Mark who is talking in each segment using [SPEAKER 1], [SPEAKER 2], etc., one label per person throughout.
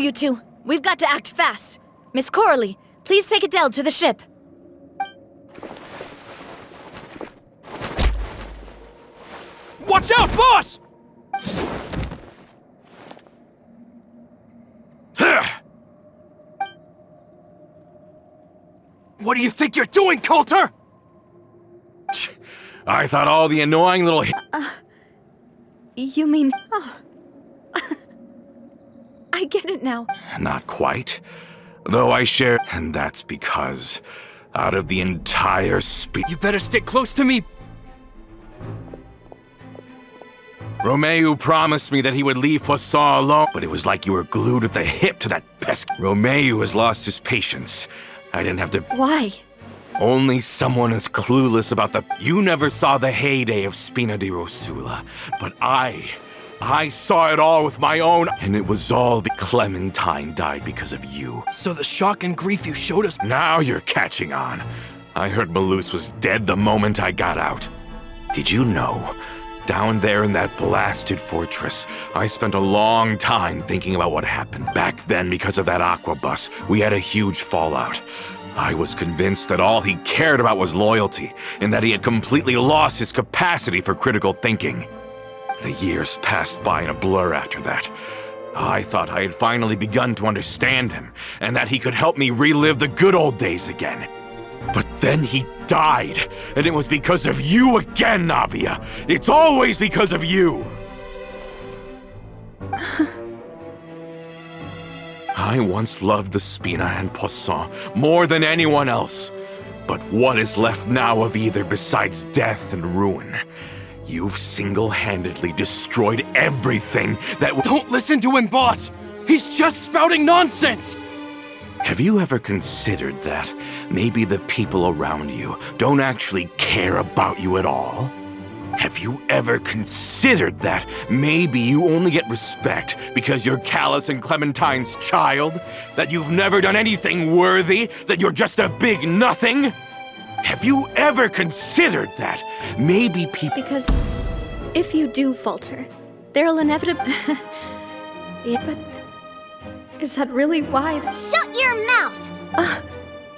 [SPEAKER 1] you two. We've got to act fast. Miss Coralie, please take Adele to the ship.
[SPEAKER 2] Watch out, boss! What do you think you're doing, Coulter?
[SPEAKER 3] I thought all the annoying little...
[SPEAKER 1] You mean... Oh. I get it now.
[SPEAKER 3] Not quite. Though I share... And that's because, out of the entire
[SPEAKER 2] You better stick close to me.
[SPEAKER 3] Romeuf promised me that he would leave Poisson alone, but it was like you were glued at the hip to that pest. Romeuf has lost his patience. I didn't have to...
[SPEAKER 1] Why?
[SPEAKER 3] Only someone as clueless about the... You never saw the heyday of Spina di Rosula, but I saw it all with my own... And it was all Clemenine died because of you.
[SPEAKER 2] So the shock and grief you showed us...
[SPEAKER 3] Now you're catching on. I heard Malus was dead the moment I got out. Did you know? Down there in that blasted fortress, I spent a long time thinking about what happened. Back then, because of that aqua bus, we had a huge fallout. I was convinced that all he cared about was loyalty, and that he had completely lost his capacity for critical thinking. The years passed by in a blur after that. I thought I had finally begun to understand him, and that he could help me relive the good old days again. But then he died, and it was because of you again, Navia! It's always because of you! I once loved the Spina and Poisson more than anyone else. But what is left now of either besides death and ruin? You've single-handedly destroyed everything that...
[SPEAKER 2] Don't listen to him, boss! He's just spouting nonsense!
[SPEAKER 3] Have you ever considered that maybe the people around you don't actually care about you at all? Have you ever considered that maybe you only get respect because you're Callus and Clementine's child? That you've never done anything worthy? That you're just a big nothing? Have you ever considered that maybe people...
[SPEAKER 1] Because if you do falter, there'll inevitably... Yeah, but... Is that really why?
[SPEAKER 4] Shut your mouth!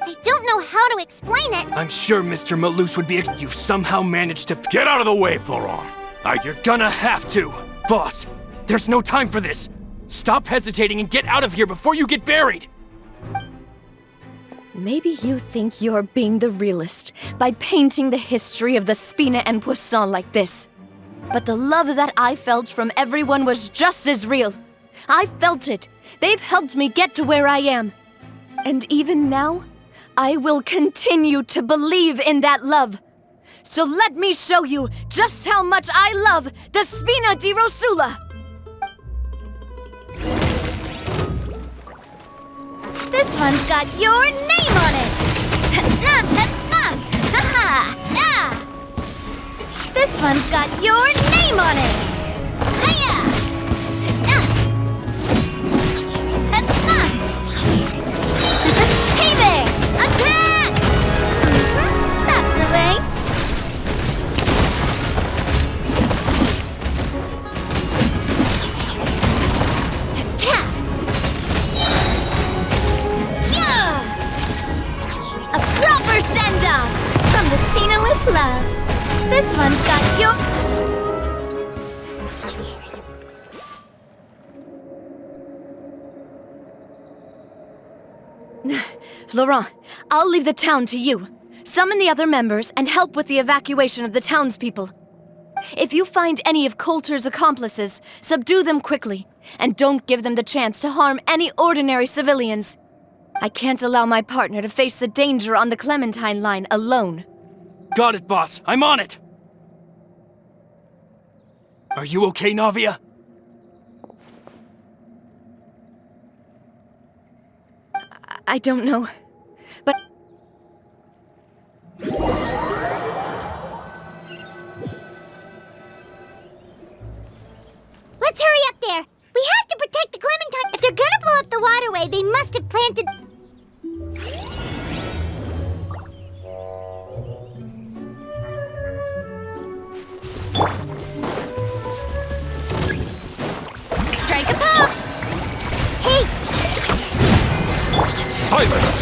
[SPEAKER 4] I don't know how to explain it.
[SPEAKER 2] I'm sure Mr. Malus would be... You've somehow managed to...
[SPEAKER 3] Get out of the way, Florent!
[SPEAKER 2] You're gonna have to! Boss, there's no time for this! Stop hesitating and get out of here before you get buried!
[SPEAKER 1] Maybe you think you're being the realist by painting the history of the Spina and Poisson like this. But the love that I felt from everyone was just as real. I felt it. They've helped me get to where I am. And even now, I will continue to believe in that love. So let me show you just how much I love the Spina di Rosula.
[SPEAKER 4] This one's got your name on it. This one's got your name on it. Hey there! Attack! That's the way. Attack! A proper send-off from the Spina with love. This one's got your...
[SPEAKER 1] Laurent, I'll leave the town to you. Summon the other members and help with the evacuation of the townspeople. If you find any of Coulter's accomplices, subdue them quickly, and don't give them the chance to harm any ordinary civilians. I can't allow my partner to face the danger on the Clementine line alone.
[SPEAKER 2] Got it, boss. I'm on it! Are you okay, Navia?
[SPEAKER 1] I don't know, but...
[SPEAKER 4] Let's hurry up there! We have to protect the Clementine! If they're gonna blow up the waterway, they must have planted... Strike a pop! Hey!
[SPEAKER 3] Silence!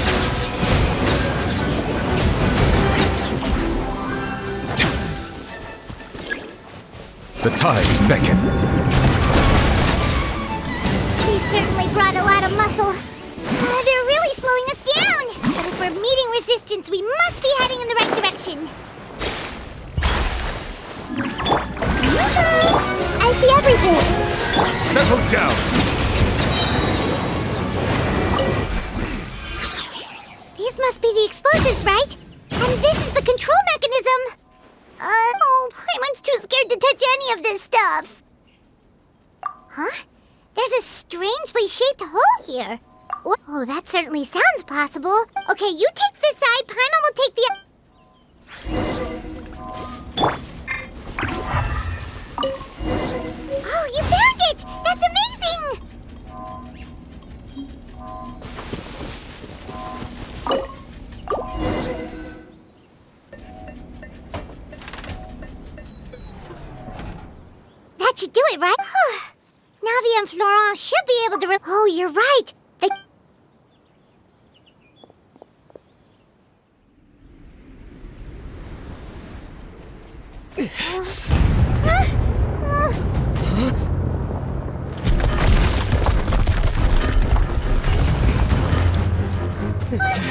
[SPEAKER 3] The tides beckon.
[SPEAKER 4] They certainly brought a lot of muscle. They're really slowing us down. But if we're meeting resistance, we must be heading in the right direction. I see everything.
[SPEAKER 3] Settle down!
[SPEAKER 4] These must be the explosives, right? And this is the control mechanism. Paimon's too scared to touch any of this stuff. Huh? There's a strangely shaped hole here. Oh, that certainly sounds possible. Okay, you take this side, Paimon will take the... Oh, you found it! That's amazing! That should do it, right? Navia and Florent should be able to... Oh, you're right!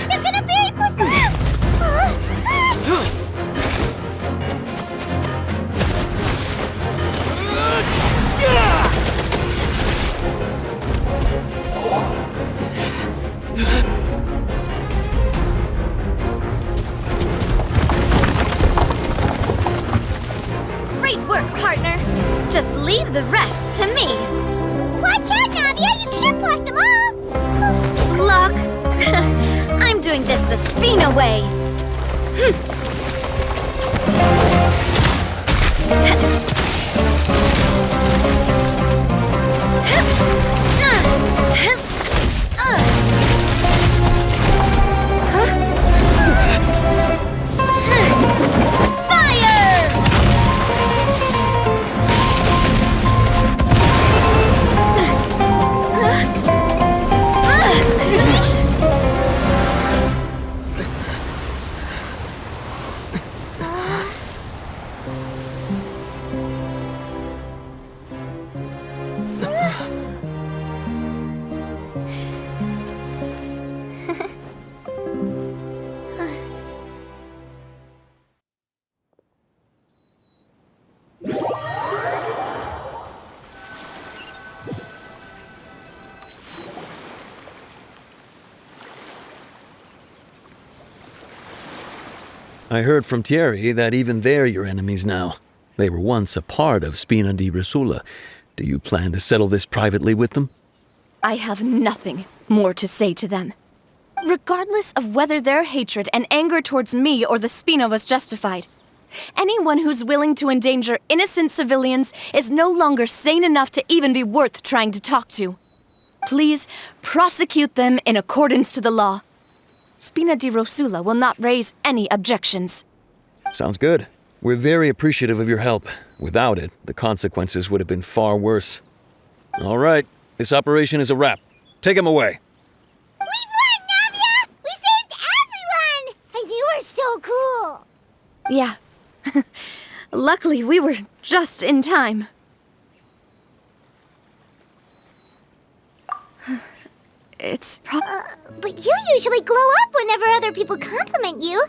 [SPEAKER 4] They're gonna bury Poisson!
[SPEAKER 1] Great work, partner. Just leave the rest to me.
[SPEAKER 4] Watch out, Navia! You can't block them all!
[SPEAKER 1] Block? I'm doing this the Spina way.
[SPEAKER 5] I heard from Thierry that even they're your enemies now. They were once a part of Spina di Rosula. Do you plan to settle this privately with them?
[SPEAKER 1] I have nothing more to say to them. Regardless of whether their hatred and anger towards me or the Spina was justified, anyone who's willing to endanger innocent civilians is no longer sane enough to even be worth trying to talk to. Please prosecute them in accordance to the law. Spina di Rosula will not raise any objections.
[SPEAKER 5] Sounds good. We're very appreciative of your help. Without it, the consequences would have been far worse. All right, this operation is a wrap. Take him away.
[SPEAKER 4] We won, Navia! We saved everyone! And you were so cool!
[SPEAKER 1] Yeah. Luckily, we were just in time. It's
[SPEAKER 4] But you usually glow up whenever other people compliment you.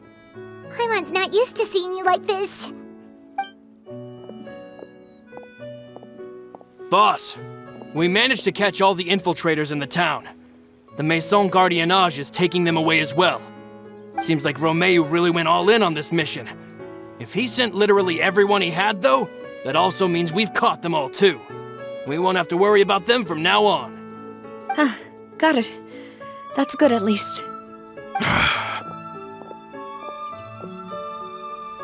[SPEAKER 4] Paimon's not used to seeing you like this.
[SPEAKER 2] Boss, we managed to catch all the infiltrators in the town. The Maison Gardiennage is taking them away as well. Seems like Romeuf really went all in on this mission. If he sent literally everyone he had, though, that also means we've caught them all too. We won't have to worry about them from now on.
[SPEAKER 1] Got it. That's good at least.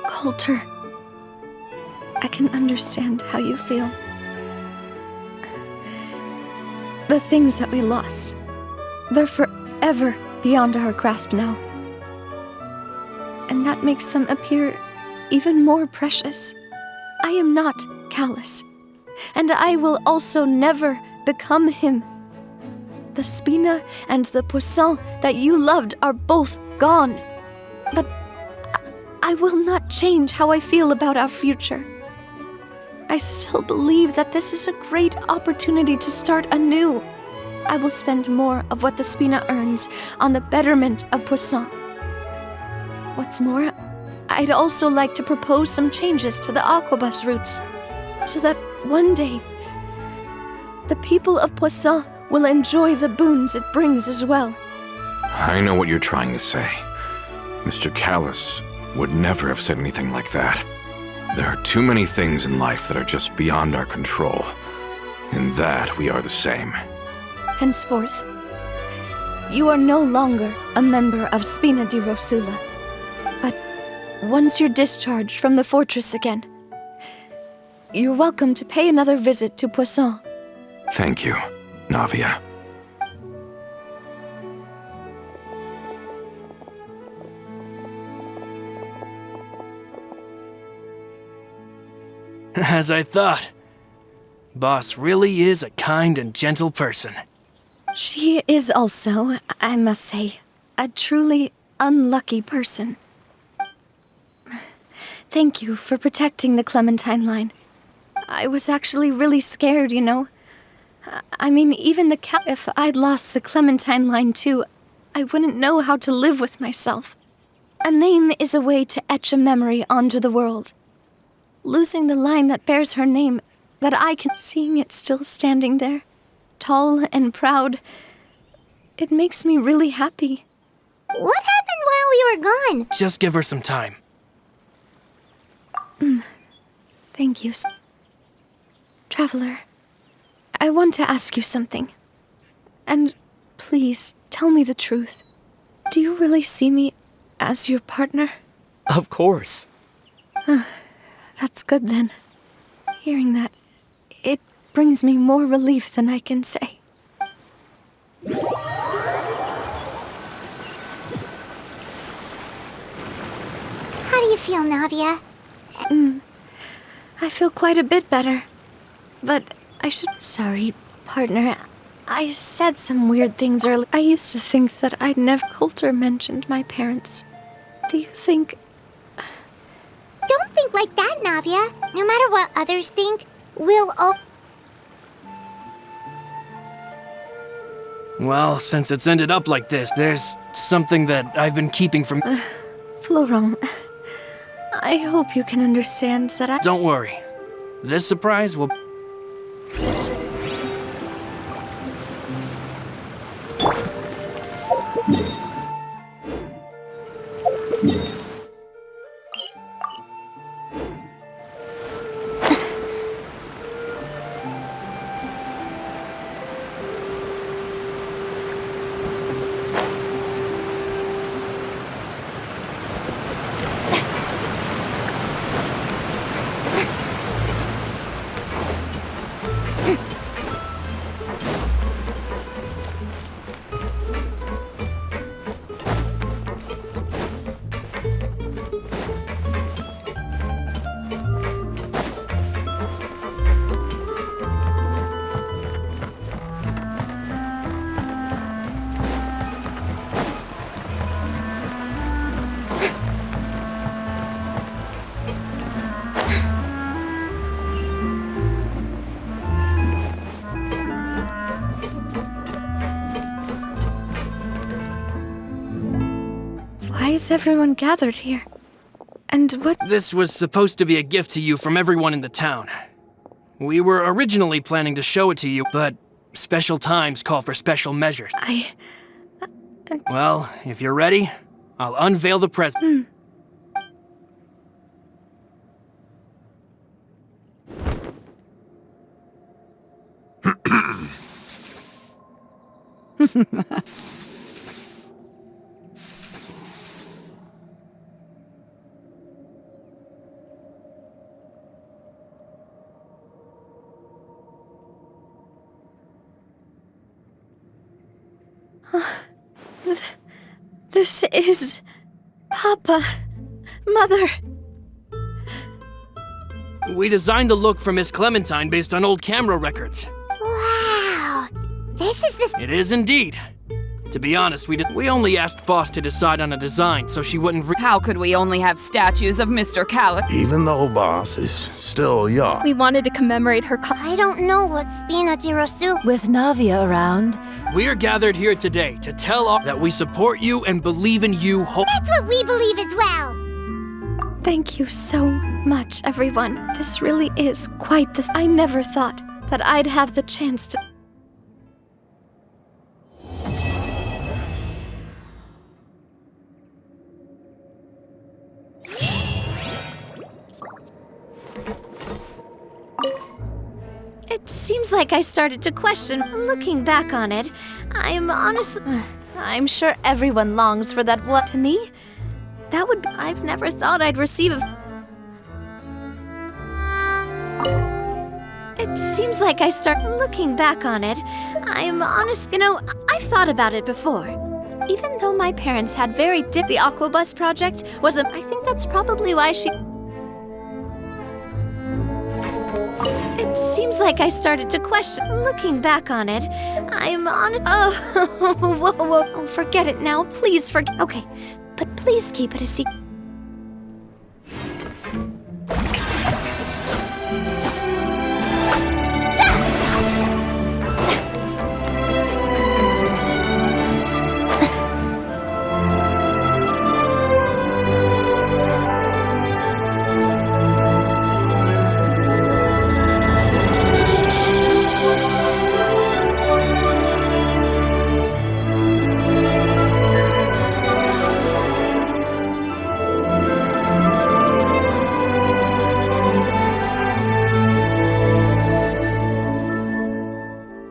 [SPEAKER 1] Coulter, I can understand how you feel. The things that we lost, they're forever beyond our grasp now. And that makes them appear even more precious. I am not callous, and I will also never become him. The Spina and the Poisson that you loved are both gone. But I will not change how I feel about our future. I still believe that this is a great opportunity to start anew. I will spend more of what the Spina earns on the betterment of Poisson. What's more, I'd also like to propose some changes to the aquabus routes, so that one day, the people of Poisson will enjoy the boons it brings as well.
[SPEAKER 3] I know what you're trying to say. Mr. Callis would never have said anything like that. There are too many things in life that are just beyond our control. In that, we are the same.
[SPEAKER 1] Henceforth, you are no longer a member of Spina di Rosula. But once you're discharged from the fortress again, you're welcome to pay another visit to Poisson.
[SPEAKER 3] Thank you, Navia.
[SPEAKER 2] As I thought. Boss really is a kind and gentle person.
[SPEAKER 1] She is also, I must say, a truly unlucky person. Thank you for protecting the Clementine line. I was actually really scared, you know. I mean, even if I'd lost the Clementine line too, I wouldn't know how to live with myself. A name is a way to etch a memory onto the world. Losing the line that bears her name, that I can seeing it still standing there, tall and proud, it makes me really happy.
[SPEAKER 4] What happened while we were gone?
[SPEAKER 2] Just give her some time.
[SPEAKER 1] Thank you. Traveler, I want to ask you something. And please, tell me the truth. Do you really see me as your partner?
[SPEAKER 6] Of course.
[SPEAKER 1] That's good then. Hearing that, it brings me more relief than I can say.
[SPEAKER 4] How do you feel, Navia?
[SPEAKER 1] I feel quite a bit better. But I should... Sorry, partner. I said some weird things earlier. I used to think that I'd never... Coulter mentioned my parents. Do you think...
[SPEAKER 4] Don't think like that, Navia. No matter what others think, we'll all...
[SPEAKER 2] Well, since it's ended up like this, there's something that I've been keeping from...
[SPEAKER 1] Florent, I hope you can understand that I...
[SPEAKER 2] Don't worry. This surprise will...
[SPEAKER 1] Why is everyone gathered here? And what...
[SPEAKER 2] This was supposed to be a gift to you from everyone in the town. We were originally planning to show it to you, but special times call for special measures. Well, if you're ready, I'll unveil the present.
[SPEAKER 1] This is... Papa. Mother.
[SPEAKER 2] We designed the look for Miss Clementine based on old camera records.
[SPEAKER 4] Wow! This is the...
[SPEAKER 2] It is indeed. To be honest, we only asked Boss to decide on a design so she wouldn't
[SPEAKER 6] How could we only have statues of Mr. Callus?
[SPEAKER 7] Even though Boss is still young.
[SPEAKER 8] We wanted to commemorate her
[SPEAKER 4] I don't know what Spina di Rosu...
[SPEAKER 9] With Navia around,
[SPEAKER 2] We are gathered here today to tell all that we support you and believe in you
[SPEAKER 4] That's what we believe as well!
[SPEAKER 1] Thank you so much, everyone. This really is quite the... I never thought that I'd have the chance to... It seems like I started to question. Looking back on it, I'm sure everyone longs for that what to me. That would... I've never thought I'd receive a... It seems like I start... Looking back on it, I've thought about it before. Even though my parents had very the Aquabus project was a... I think that's probably why she... It seems like I started to question. Looking back on it, Oh, whoa. Oh, forget it now. Please forget. Okay, but please keep it a secret.